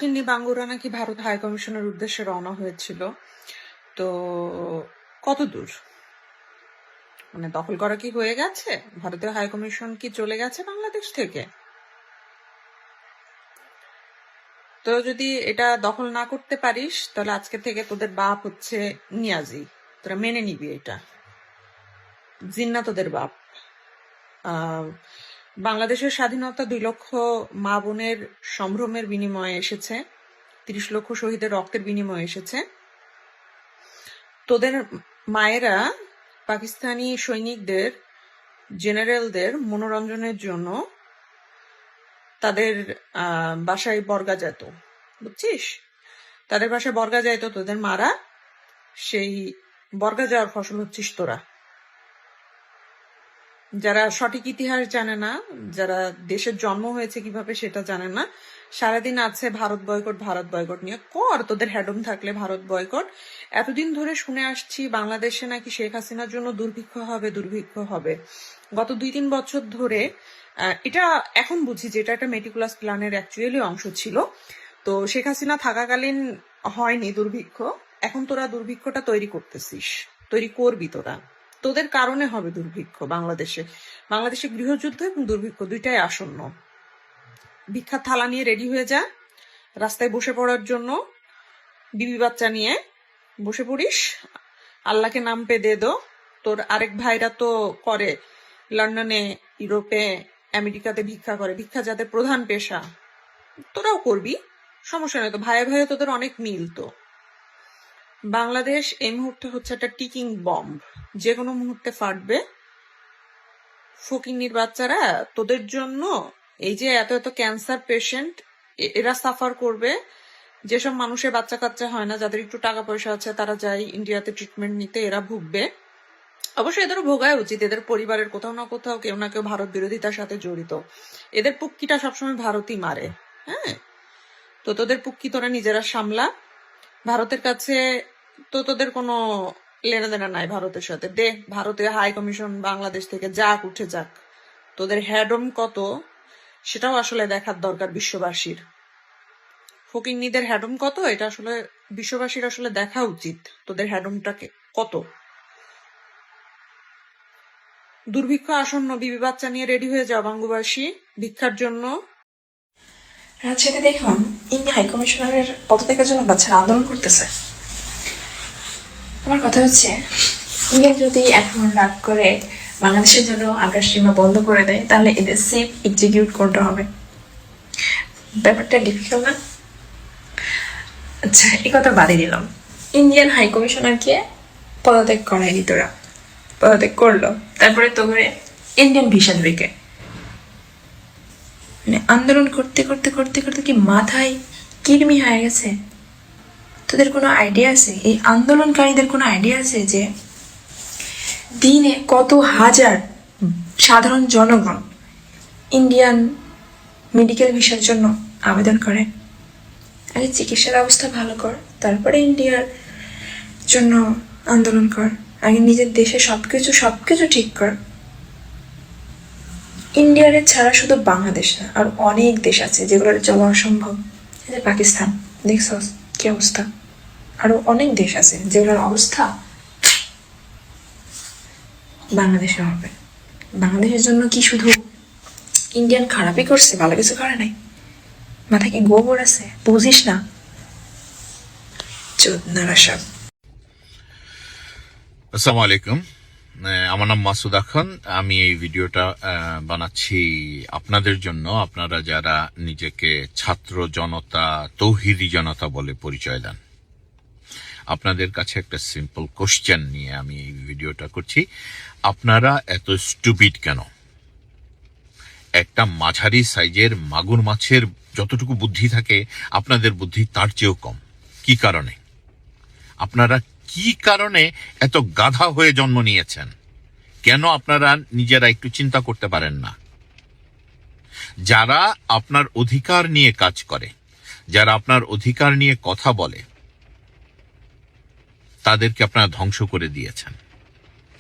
ফকিন্নি বাঙ্গুরা নাকি ভারত হাই কমিশনের উদ্দেশ্যে রওনা হয়েছিল। তো কত দূর মানে দখল করা কি হয়ে গেছে? ভারতীয় হাই কমিশন কি চলে গেছে বাংলাদেশ থেকে? তো যদি এটা দখল না করতে পারিস তাহলে আজকে থেকে তোদের বাপ হচ্ছে নিয়াজি, তোরা মেনে নিবি এটা। জিন্না তোদের বাপ। বাংলাদেশের স্বাধীনতা 2 লক্ষ মা বোনের সম্ভ্রমের বিনিময়ে এসেছে, 30 লক্ষ শহীদের রক্তের বিনিময়ে এসেছে। তোদের মায়েরা পাকিস্তানি সৈনিকদের, জেনারেলদের মনোরঞ্জনের জন্য তাদের বাসায় বর্গা যেত, বুঝছিস? তাদের বাসায় বর্গা যাইতো তোদের মারা, সেই বর্গা যাওয়ার ফসল হচ্ছিস তোরা। যারা সঠিক ইতিহাস জানে না, যারা দেশের জন্ম হয়েছে কিভাবে সেটা জানে না, সারাদিন আছে ভারত বয়কট ভারত বয়কট নিয়ে। কর তোদের হ্যাডম থাকলে ভারত বয়কট। এতদিন ধরে শুনে আসছি বাংলাদেশে নাকি শেখ হাসিনার জন্য দুর্ভিক্ষ হবে দুর্ভিক্ষ হবে। গত 2-3 বছর ধরে এটা এখন বুঝি যে এটা একটা মেটিকুলাস প্ল্যানের অ্যাকচুয়ালি অংশ ছিল। তো শেখ হাসিনা থাকাকালীন হয়নি দুর্ভিক্ষ, এখন তোরা দুর্ভিক্ষটা তৈরি করতেছিস, তৈরি করবি তোরা। তোদের কারণে হবে দুর্ভিক্ষ বাংলাদেশে। বাংলাদেশে গৃহযুদ্ধ এবং দুর্ভিক্ষ দুইটাই আসন্ন। ভিক্ষার থালা নিয়ে রেডি হয়ে যা, রাস্তায় বসে পড়ার জন্য বিবি বাচ্চা নিয়ে বসে পড়িস। আল্লাহকে নাম পে দে দো। তোর আরেক ভাইরা তো করে লন্ডনে, ইউরোপে, আমেরিকাতে ভিক্ষা করে, ভিক্ষা যাদের প্রধান পেশা, তোরাও করবি, সমস্যা নেই তো। ভাইয়ে ভাইয়ে তোদের অনেক মিল। তো বাংলাদেশ এই মুহূর্তে হচ্ছে একটা টিকিং বম্ব, যে কোনো মুহূর্তে ফাটবে। ফকিন্নির বাচ্চারা তোদের জন্য এই যে এত এত ক্যান্সার পেশেন্ট, এরা সাফার করবে। যেসব মানুষের বাচ্চা কাচ্চা হয় না, যাদের একটু টাকা পয়সা আছে, তারা যায় ইন্ডিয়াতে ট্রিটমেন্ট নিতে, এরা ভুগবে। অবশ্যই এদেরও ভোগায় উচিত, এদের পরিবারের কোথাও না কোথাও কেউ না কেউ ভারত বিরোধিতার সাথে জড়িত। এদের পুক্কিটা সবসময় ভারতই মারে। হ্যাঁ, তো তোদের পুক্কি তোরা নিজেরা সামলা। ভারতের কাছে তো তোদের কোনো লেনাদেনা নাই ভারতের সাথে। দে, ভারতীয় হাই কমিশন বাংলাদেশ থেকে যাক, উঠে যাক। তোদের হ্যাডম কত সেটাও আসলে দেখার দরকার বিশ্ববাসীর। ফকিন্নিদের হ্যাডম কত এটা আসলে বিশ্ববাসীর আসলে দেখা উচিত, তোদের হ্যাডমটাকে কত। দুর্ভিক্ষ আসন্ন, বিবি বাচ্চা নিয়ে রেডি হয়ে যাও বাঙ্গুবাসী ভিক্ষার জন্য। রাজশাহীতে দেখলাম ইন্ডিয়া হাই কমিশনারের পদত্যাগের জন্য বাচ্চারা আন্দোলন করতেছে। আমার কথা হচ্ছে, ইন্ডিয়া যদি এখন রাগ করে বাংলাদেশের জন্য আকাশ সীমা বন্ধ করে দেয়, তাহলে এদের সেফ এক্সিকিউট করতে হবে। ব্যাপারটা ডিফিকাল্ট না? আচ্ছা, এই কথা বাদে দিলাম। ইন্ডিয়ান হাই কমিশনারকে পদত্যাগ করায়নি, তোরা পদত্যাগ করলো, তারপরে তো করে ইন্ডিয়ান ভিসা দেবে কে? মানে আন্দোলন করতে করতে করতে করতে কি মাথায় কিরমি হয়ে গেছে? তোদের কোনো আইডিয়া আছে? এই আন্দোলনকারীদের কোনো আইডিয়া আছে যে দিনে কত হাজার সাধারণ জনগণ ইন্ডিয়ান মেডিকেল ভিসার জন্য আবেদন করে? আগে চিকিৎসা ব্যবস্থা ভালো কর, তারপরে ইন্ডিয়ার জন্য আন্দোলন কর। আগে নিজের দেশে সবকিছু ঠিক কর। ইন্ডিয়ারে ছাড়া শুধু বাংলাদেশ না, আর অনেক দেশ আছে যেগুলোর চলা অসম্ভব। পাকিস্তান দেখছস কি অবস্থা? আরো অনেক দেশ আছে যেগুলোর অবস্থা বাংলাদেশে হবে। বাংলাদেশের জন্য কি শুধু ইন্ডিয়ান খারাপই করছে, ভালো কিছু করে নাই? মাথায় কি গোবর আছে? বুঝিস না? চোদনারা সব। আসসালামু আলাইকুম, আমার নাম মাসুদা খান। আমি এই ভিডিওটা বানাচ্ছি আপনাদের জন্য, আপনারা যারা নিজেকে ছাত্র জনতা, তৌহিদি জনতা বলে পরিচয় দেন। আপনাদের কাছে একটা সিম্পল কোশ্চেন নিয়ে আমি এই ভিডিওটা করছি। আপনারা এত স্টুপিড কেন? একটা মাঝারি সাইজের মাগুর মাছের যতটুকু বুদ্ধি থাকে, আপনাদের বুদ্ধি তার চেয়েও কম। কি কারণে? আপনারা কি কারণে এত গাধা হয়ে জন্ম নিয়েছেন? কেন আপনারা নিজেরা একটু চিন্তা করতে পারেন না? যারা আপনার অধিকার নিয়ে কাজ করে, যারা আপনার অধিকার নিয়ে কথা বলে, তাদেরকে আপনারা ধ্বংস করে দিয়েছেন।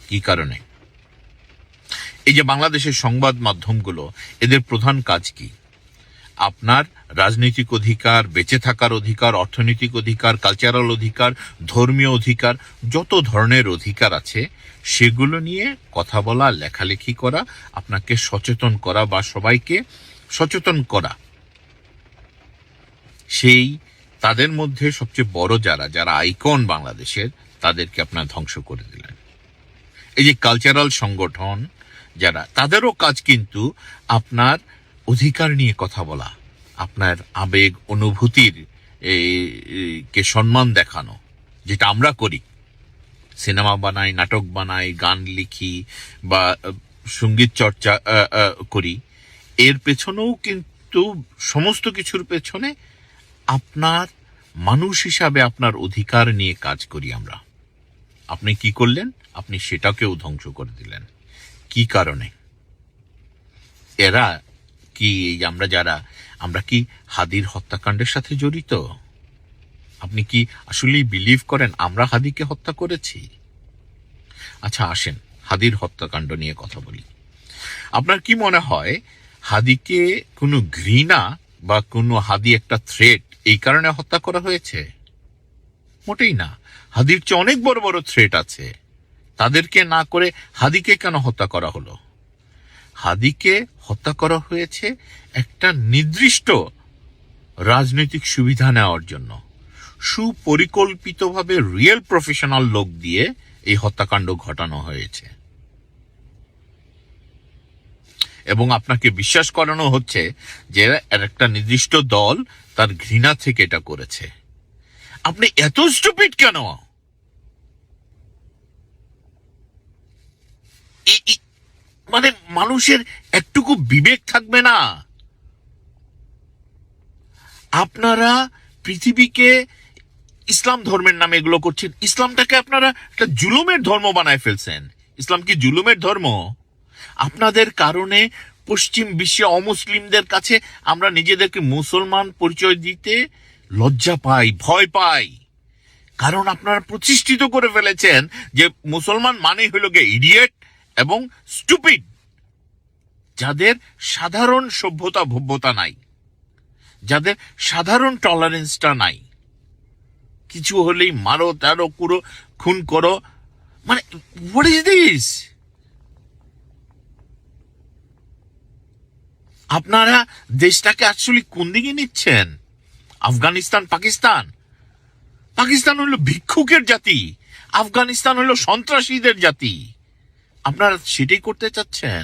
কি কারণে? এই যে বাংলাদেশের সংবাদ মাধ্যমগুলো, এদের প্রধান কাজ কি? আপনার রাজনৈতিক অধিকার, বেঁচে থাকার অধিকার, অর্থনৈতিক অধিকার, কালচারাল অধিকার, ধর্মীয় অধিকার, যত ধরনের অধিকার আছে সেগুলো নিয়ে কথা বলা, লেখালেখি করা, আপনাকে সচেতন করা বা সবাইকে সচেতন করা। সেই তাদের মধ্যে সবচেয়ে বড় যারা আইকন বাংলাদেশের, তাদেরকে আপনার ধ্বংস করে দিলেন। এই যে কালচারাল সংগঠন যারা, তাদেরও কাজ কিন্তু আপনার অধিকার নিয়ে কথা বলা, আপনার আবেগ অনুভূতির কে সম্মান দেখানো, যেটা আমরা করি। সিনেমা বানাই, নাটক বানাই, গান লিখি বা সঙ্গীত চর্চা করি। এর পেছনেও কিন্তু সমস্ত কিছুর পেছনে আপনার মানুষ হিসাবে আপনার অধিকার নিয়ে কাজ করি আমরা। আপনি কি করলেন? আপনি সেটাকেও ধ্বংস করে দিলেন। কি কারণে? এরা কি, আমরা কি হাদির হত্যাকাণ্ডের সাথে জড়িত? আপনি কি আসলেই বিলিভ করেন আমরা হাদিকে হত্যা করেছি? আচ্ছা, আসেন হাদির হত্যাকাণ্ড নিয়ে কথা বলি। আপনার কি মনে হয় হাদিকে কোনো ঘৃণা বা কোনো হাদি একটা থ্রেট এই কারণে হত্যা করা হয়েছে? মোটেই না। হাদির চেয়ে অনেক বড় বড় থ্রেট আছে। তাদেরকে না করে হাদিকে কেন হত্যা করা হলো? হাদিকে হত্যা করা হয়েছে একটা নির্দিষ্ট রাজনৈতিক সুবিধা নেওয়ার জন্য। সুপরিকল্পিতভাবে রিয়েল প্রফেশনাল লোক দিয়ে এই হত্যাকাণ্ড ঘটানো হয়েছে এবং আপনাকে বিশ্বাস করানো হচ্ছে যে একটা নির্দিষ্ট দল তার ঘৃণা থেকে এটা করেছে। আপনি এত স্টুপিড কেন? মানে মানুষের একটুকু বিবেক থাকবে না? আপনারা পৃথিবীকে ইসলাম ধর্মের নামে এগুলো করছেন। ইসলামটাকে আপনারা একটা জুলুমের ধর্ম বানায় ফেলছেন। ইসলাম কি জুলুমের ধর্ম? আপনাদের কারণে পশ্চিম বিশ্বে অমুসলিমদের কাছে আমরা নিজেদেরকে মুসলমান পরিচয় দিতে লজ্জা পাই, ভয় পাই। কারণ আপনারা প্রতিষ্ঠিত করে ফেলেছেন যে মুসলমান মানে হইল গে ইডিয়েট এবং স্টুপিড, যাদের সাধারণ সভ্যতা ভব্যতা নাই, যাদের সাধারণ টলারেন্সটা নাই। কিছু হলেই মারো, তারও পুরো খুন করো। মানে হোয়াট ইজ দিস? আপনারা দেশটাকে আসলে কোন দিকে নিচ্ছেন? আফগানিস্তান, পাকিস্তান? পাকিস্তান হলো ভিক্ষুকের জাতি, আফগানিস্তান হলো সন্ত্রাসীদের জাতি। আপনারা সেটাই করতে চাচ্ছেন?